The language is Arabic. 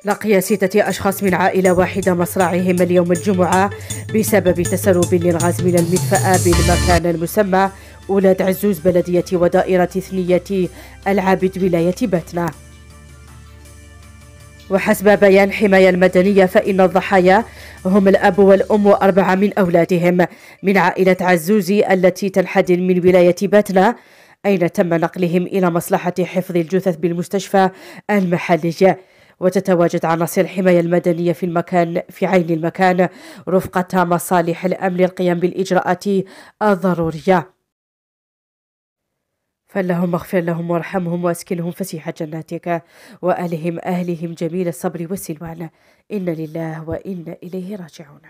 لقي 6 أشخاص من عائلة واحدة مصرعهم اليوم الجمعة بسبب تسرب للغاز من المدفأة بالمكان المسمى أولاد عزوز بلدية ودائرة ثنية العابد ولاية بتنا. وحسب بيان حماية المدنية فإن الضحايا هم الأب والأم و4 من أولادهم من عائلة عزوزي التي تنحدر من ولاية بتنا، أين تم نقلهم إلى مصلحة حفظ الجثث بالمستشفى المحلي. وتتواجد عناصر الحماية المدنية في عين المكان رفقة مصالح الأمن للقيام بالإجراءات الضرورية. فاللهم اغفر لهم وارحمهم واسكنهم فسيح جناتك وأهلهم جميل الصبر والسلوان. إن لله وإنا إليه راجعون.